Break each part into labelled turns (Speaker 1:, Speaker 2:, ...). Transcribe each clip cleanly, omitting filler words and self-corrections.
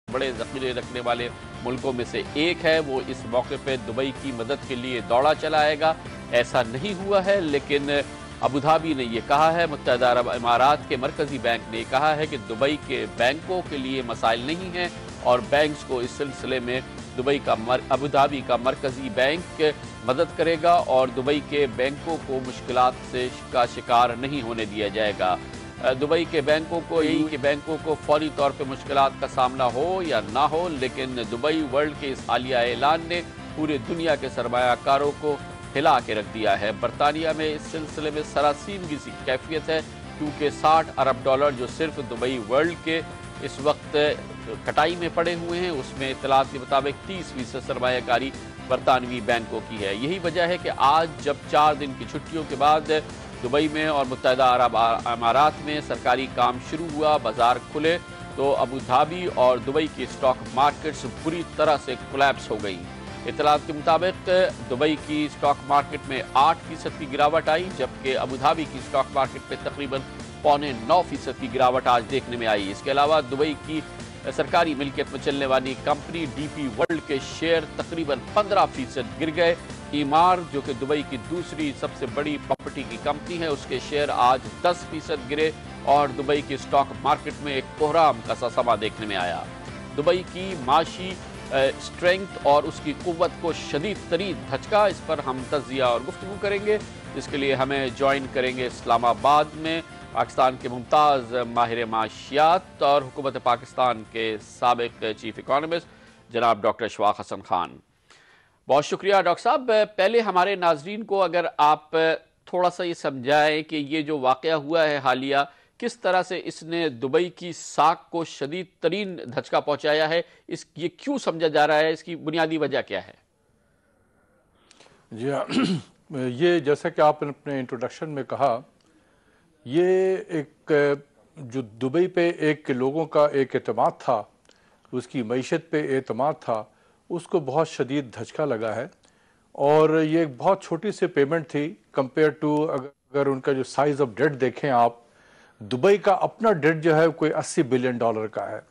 Speaker 1: बड़े ज़ख़ीरे रखने वाले मुल्कों में से एक है। वो इस मौके पे दुबई की मदद के लिए दौड़ा चला आएगा। ऐसा नहीं हुआ है, लेकिन अबू धाबी ने ये कहा है, मुत्तहिदा अरब इमारात के मरकज़ी बैंक ने कहा है कि दुबई के बैंकों के लिए मसाइल नहीं हैं और बैंक्स को इस सिलसिले में अबू धाबी का मरकज़ी बैंक मदद करेगा और दुबई के बैंकों को मुश्किलात का शिकार नहीं होने दिया जाएगा। दुबई के बैंकों को फौरी तौर पे मुश्किलात का सामना हो या ना हो, लेकिन दुबई वर्ल्ड के इस हालिया ऐलान ने पूरे दुनिया के सरमायाकारों को हिला के रख दिया है। बरतानिया में इस सिलसिले में सरासीमगी सी कैफियत है, क्योंकि $60 अरब जो सिर्फ दुबई वर्ल्ड के इस वक्त कटाई में पड़े हुए हैं, उसमें इत्तलात के मुताबिक 30% सरमायाकारी बरतानवी बैंकों की है। यही वजह है कि आज जब 4 दिन की छुट्टियों के बाद दुबई में और मुत्तहिदा अरब अमारात में सरकारी काम शुरू हुआ, बाजार खुले, तो अबू धाबी और दुबई की स्टॉक मार्केट्स पूरी तरह से कोलैप्स हो गई। इत्तलात के मुताबिक दुबई की स्टॉक मार्केट में 8% की गिरावट आई, जबकि अबू धाबी की स्टॉक मार्केट में तकरीबन 8.25% की गिरावट आज देखने में आई। इसके अलावा दुबई की सरकारी मिल्कियत में चलने वाली कंपनी डीपी वर्ल्ड के शेयर तकरीबन 15% गिर गए। ईमार, जो कि दुबई की दूसरी सबसे बड़ी प्रॉपर्टी की कंपनी है, उसके शेयर आज 10% गिरे और दुबई की स्टॉक मार्केट में एक कोहराम का सा समा देखने में आया। दुबई की माशी स्ट्रेंथ और उसकी कुव्वत को शदीद तरीन धचका, इस पर हम तज़िया और गुफ्तगू करेंगे, जिसके लिए हमें ज्वाइन करेंगे इस्लामाबाद में पाकिस्तान के मुमताज़ माहिर माशियात और हुकूमत पाकिस्तान के साबिक चीफ इकोनॉमिस्ट जनाब डॉक्टर अशफाक हसन खान। बहुत शुक्रिया डॉक्टर साहब। पहले हमारे नाजरीन को अगर आप थोड़ा सा ये समझाएं कि ये जो वाक़या हुआ है हालिया, किस तरह से इसने दुबई की साख को शदीद तरीन धचका पहुंचाया है, ये क्यों समझा जा रहा है, इसकी बुनियादी वजह क्या है?
Speaker 2: जी हाँ, ये जैसा कि आपने अपने इंट्रोडक्शन में कहा, ये एक जो दुबई पे एक लोगों का एक एतमाद था, उसकी मईशत पे एतमाद था, उसको बहुत शदीद धचका लगा है। और ये एक बहुत छोटी सी पेमेंट थी कंपेयर टू, अगर उनका जो साइज़ ऑफ डेट देखें आप, दुबई का अपना डेट जो है कोई $80 बिलियन का है,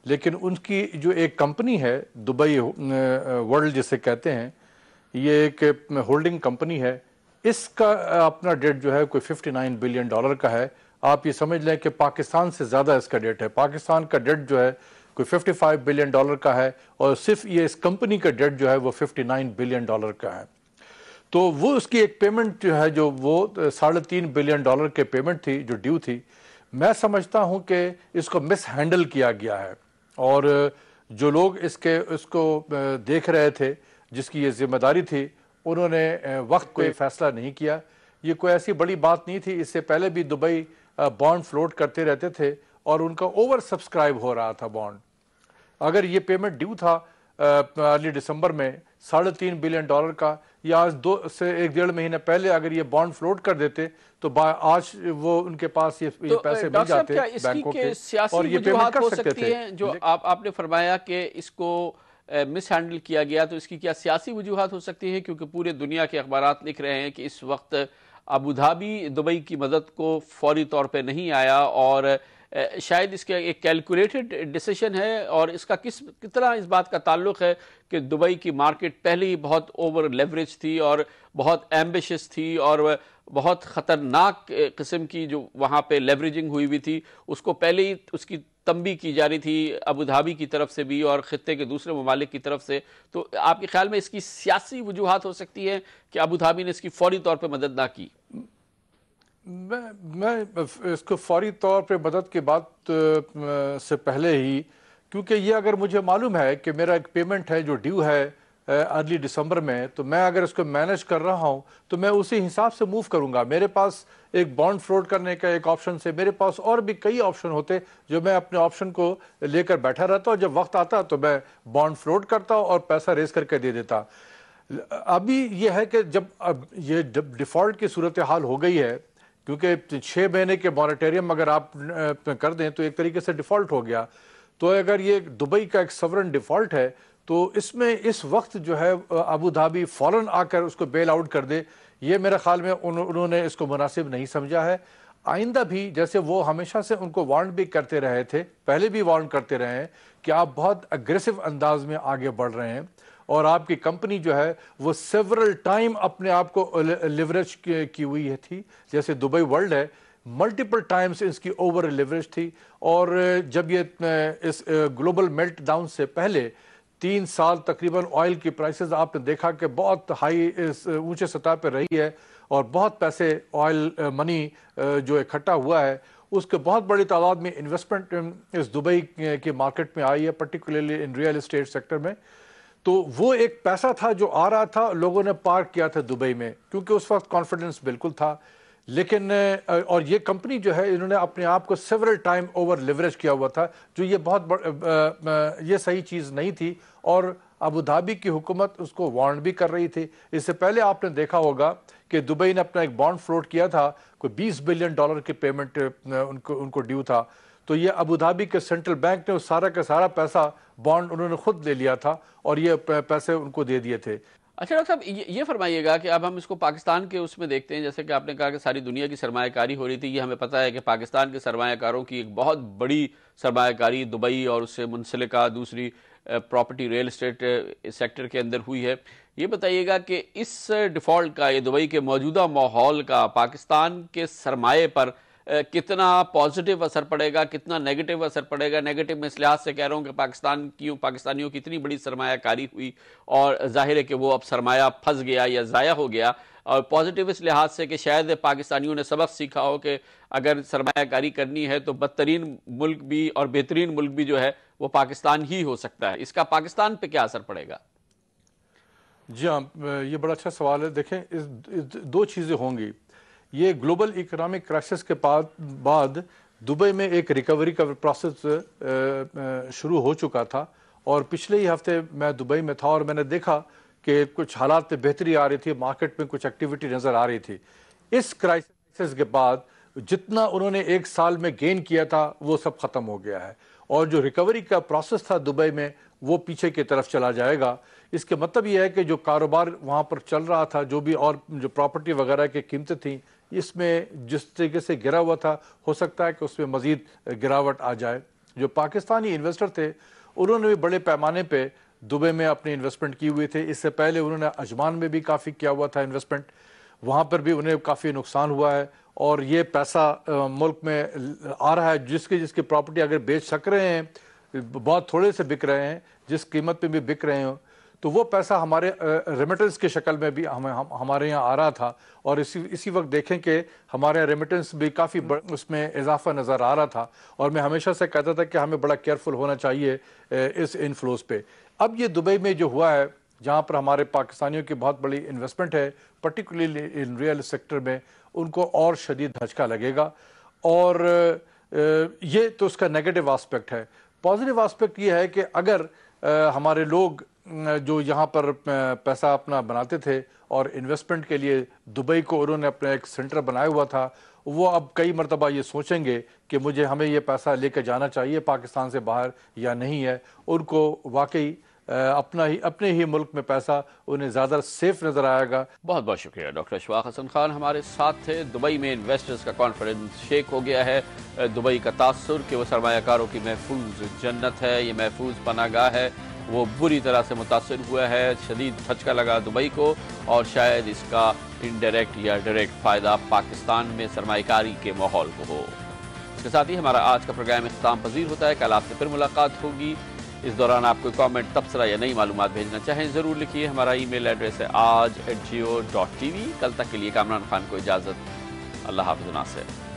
Speaker 2: लेकिन उनकी जो एक कंपनी है दुबई वर्ल्ड जिसे कहते हैं, ये एक होल्डिंग कंपनी है, इसका अपना डेट जो है कोई $59 बिलियन का है। आप ये समझ लें कि पाकिस्तान से ज़्यादा इसका डेट है। पाकिस्तान का डेट जो है कोई $55 बिलियन का है और सिर्फ ये इस कंपनी का डेट जो है वो $59 बिलियन का है। तो वो उसकी एक पेमेंट जो है, जो वो $3.5 बिलियन के पेमेंट थी जो ड्यू थी, मैं समझता हूँ कि इसको मिस हैंडल किया गया है। और जो लोग इसको देख रहे थे, जिसकी ये जिम्मेदारी थी, उन्होंने वक्त कोई फैसला नहीं किया। ये कोई ऐसी बड़ी बात नहीं थी। इससे पहले भी दुबई बॉन्ड फ्लोट करते रहते थे और उनका ओवर सब्सक्राइब हो रहा था बॉन्ड। अगर ये पेमेंट ड्यू था अर्ली दिसंबर में $3.5 बिलियन का, या आज 2 से 1-1.5 महीने पहले अगर ये बॉन्ड फ्लोट कर देते तो आज वो उनके पास ये पैसे मिल जाते बैंकों के और ये पेमेंट कर सकते थे।
Speaker 1: जो आपने फरमाया कि इसको मिस हैंडल किया गया, तो इसकी क्या सियासी वजूहात हो सकती है? क्योंकि पूरे दुनिया के अखबारात लिख रहे हैं कि इस वक्त अबू धाबी दुबई की मदद को फौरी तौर पे नहीं आया और शायद इसका एक कैलकुलेटेड डिसीजन है। और इसका कितना इस बात का ताल्लुक है कि दुबई की मार्केट पहले ही बहुत ओवर लेवरेज थी और बहुत एम्बिशियस थी और बहुत ख़तरनाक किस्म की जो वहाँ पे लेवरेजिंग हुई हुई थी, उसको पहले ही उसकी तंबी की जा रही थी अबू धाबी की तरफ से भी और खित्ते के दूसरे ममालिक की तरफ से। तो आपके ख्याल में इसकी सियासी वजूहात हो सकती है कि अबू धाबी ने इसकी फौरी तौर पे मदद ना की?
Speaker 2: मैं इसको फौरी तौर पे मदद की बात से पहले ही, क्योंकि ये अगर मुझे मालूम है कि मेरा एक पेमेंट है जो ड्यू है अर्ली दिसंबर में, तो मैं अगर इसको मैनेज कर रहा हूँ तो मैं उसी हिसाब से मूव करूँगा। मेरे पास एक बॉन्ड फ्लोट करने का एक ऑप्शन से, मेरे पास और भी कई ऑप्शन होते जो मैं अपने ऑप्शन को लेकर बैठा रहता, और जब वक्त आता तो मैं बॉन्ड फ्लोट करता और पैसा रेज करके दे देता। अभी ये है कि जब अब ये डिफ़ॉल्ट की सूरत हाल हो गई है, क्योंकि 6 महीने के मॉरेटोरियम अगर आप कर दें तो एक तरीके से डिफ़ॉल्ट हो गया। तो अगर ये दुबई का एक सवरन डिफ़ॉल्ट है तो इसमें इस वक्त जो है अबू धाबी फ़ौरन आकर उसको बेल आउट कर दे, ये मेरे ख्याल में उन्होंने इसको मुनासिब नहीं समझा है। आइंदा भी, जैसे वो हमेशा से उनको वार्न भी करते रहे थे, पहले भी वार्न करते रहे हैं کہ آپ بہت اگریسو انداز میں آگے بڑھ رہے ہیں اور آپ کی کمپنی جو ہے وہ سیورل ٹائم اپنے آپ کو لیوریج کی ہوئی تھی. جیسے دبئی ورلڈ ہے, ملٹیپل ٹائمز اس کی اوور لیوریج تھی, اور جب یہ اس گلوبل میلٹ ڈاؤن سے پہلے 3 سال تقریباً آئل کی پرائسز آپ نے دیکھا کہ بہت ہائی اونچے سطح پہ رہی ہے, اور بہت پیسے آئل منی جو اکٹھا ہوا ہے اس کے بہت بڑی تعداد میں انویسٹمنٹ اس دبئی کی مارکیٹ میں آئی ہے, particularly in real estate sector میں. تو وہ ایک پیسہ تھا جو آ رہا تھا, لوگوں نے پارک کیا تھا دبئی میں کیونکہ اس وقت کانفیڈنس بالکل تھا. لیکن اور یہ کمپنی جو ہے انہوں نے اپنے آپ کو سیورل ٹائم اوور لیوریج کیا ہوا تھا, جو یہ یہ صحیح چیز نہیں تھی, اور ابو دھابی کی حکومت اس کو وارن بھی کر رہی تھی. اس سے پہلے آپ نے دیکھا ہوگا کہ دبئی نے اپنا ایک بانڈ فلوٹ کیا تھا, کوئی $20 بلین کی پیمنٹ ان کو ڈیو تھا. تو یہ ابو دھابی کے سینٹرل بینک نے سارا کا سارا پیسہ بانڈ انہوں نے خود لے لیا تھا اور یہ پیسے ان کو دے دیے تھے.
Speaker 1: اچھا ڈاکٹر صاحب, یہ فرمائیے گا کہ اب ہم اس کو پاکستان کے اس میں دیکھتے ہیں, جیسے کہ آپ نے کہا کہ ساری دنیا کی سرمایہ کاری ہو رہی تھی. یہ ہمیں پتہ ہے کہ پاکستان کے سرمایہ کاروں کی ایک بہت بڑی سرمایہ کاری دبئی اور اس سے منسلکہ دوسری پراپرٹی ریل اسٹیٹ سیکٹر کے اندر ہوئی ہے. یہ بتائیے گا کہ اس ڈیفالٹ کا, یہ دبئی کے موجودہ ماحول کا پاکستان کے سرمایے پر کتنا پازیٹیو اثر پڑے گا, کتنا نیگیٹو اثر پڑے گا؟ نیگیٹو میں اس لحاظ سے کہہ رہا ہوں کہ پاکستانیوں کی اتنی بڑی سرمایہ کاری ہوئی اور ظاہر ہے کہ وہ اب سرمایہ پھنس گیا یا ضائع ہو گیا, اور پازیٹیو اس لحاظ سے کہ شاید پاکستانیوں نے سبق سیکھا ہو کہ اگر سرمایہ کاری کرنی ہے تو بدترین ملک بھی اور بہترین ملک بھی جو ہے وہ پاکستان ہی ہو سکتا ہے. اس کا پاکستان پہ کیا اثر پڑے گا؟
Speaker 2: جی ہاں, یہ بڑا اچھا سوال ہے. دیکھیں, دو چیزیں ہوں گی. یہ گلوبل اکنامک کرائسس کے بعد دبئی میں ایک ریکوری کا پروسیس شروع ہو چکا تھا, اور پچھلے ہی ہفتے میں دبئی میں تھا اور میں نے دیکھا کہ کچھ حالات میں بہتری آ رہی تھی, مارکیٹ میں کچھ ایکٹیویٹی نظر آ رہی تھی. اس کرائسس کے بعد جتنا انہوں نے ایک سال میں گین کیا تھا وہ سب ختم ہو گیا ہے, اور جو ریکوری کا پروسیس تھا دبئی میں وہ پیچھے کی طرف چلا جائے گا. اس کے مطلب یہ ہے کہ جو کاروبار وہاں پر چل رہا تھا, جو بھی اور جو پراپرٹی وغیرہ کی قیمتیں تھیں, اس میں جس طریقے سے گرا ہوا تھا ہو سکتا ہے کہ اس میں مزید گراوٹ آ جائے. جو پاکستانی انویسٹر تھے انہوں نے بھی بڑے پیمانے پہ دبئی میں اپنی انویسٹمنٹ کی ہوئی تھے. اس سے پہلے انہوں نے عجمان میں بھی کافی کیا ہوا تھا انویسٹمنٹ, وہاں پر بھی انہیں کافی نقصان ہوا ہے, اور یہ پیسہ ملک میں آ رہا ہے. جس کی پراپرٹی اگر بیچ سک رہے ہیں, بہت تھوڑے سے بک رہے ہیں, جس قیمت پہ بھی بک رہے ہیں, تو وہ پیسہ ہمارے ریمیٹنس کی شکل میں بھی ہمارے یہاں آ رہا تھا. اور اسی وقت دیکھیں کہ ہمارے ریمیٹنس بھی کافی اس میں اضافہ نظر آ رہا تھا, اور میں ہمیشہ سے کہتا تھا کہ ہمیں بڑا کیئرفل ہونا چاہیے اس انفلوز پہ. اب یہ دبئی میں جو ہوا ہے, جہاں پر ہمارے پاکستانیوں کی بہت بڑی انویسٹمنٹ ہے, پرٹیکولرلی ان ریئل سیکٹر میں, ان کو اور شدید دھچکا لگے گا. اور یہ تو اس کا نیگیٹو آسپیکٹ ہے. پازیٹیو آسپیکٹ یہ ہے کہ اگر ہمارے لوگ جو یہاں پر پیسہ اپنا بناتے تھے اور انویسٹمنٹ کے لیے دبئی کو انہوں نے اپنا ایک سینٹر بنایا ہوا تھا, وہ اب کئی مرتبہ یہ سوچیں گے کہ ہمیں یہ پیسہ لے کے جانا چاہیے پاکستان سے باہر یا نہیں ہے. ان کو واقعی اپنے ہی ملک میں پیسہ انہیں زیادہ سیف نظر آئے گا.
Speaker 1: بہت بہت شکریہ ڈاکٹر اشفاق حسن خان ہمارے ساتھ تھے. دبئی میں انویسٹرز کا کانفیڈنس شیک ہو گیا ہے. دبئی کا تاثر کہ وہ سرمایہ کاروں کی محفوظ جنت ہے, یہ محفوظ پناہ گاہ ہے, وہ بری طرح سے متاثر ہوا ہے. شدید دھچکا لگا دبئی کو, اور شاید اس کا انڈائریکٹ یا ڈائریکٹ فائدہ پاکستان میں سرمایہ کاری کے ماحول کو ہو. اس کے ساتھ ہی ہمارا آج کا پروگرام اختتام پذیر ہوتا ہے. کل آپ سے پھر ملاقات ہوگی. اس دوران آپ کوئی کامنٹ, تبصرہ یا نئی معلومات بھیجنا چاہیں ضرور لکھیے. ہمارا ای میل ایڈریس ہے aaj@geo.tv. کل تک کے لیے کامران خان کو اجازت. اللہ حافظ. ناصر.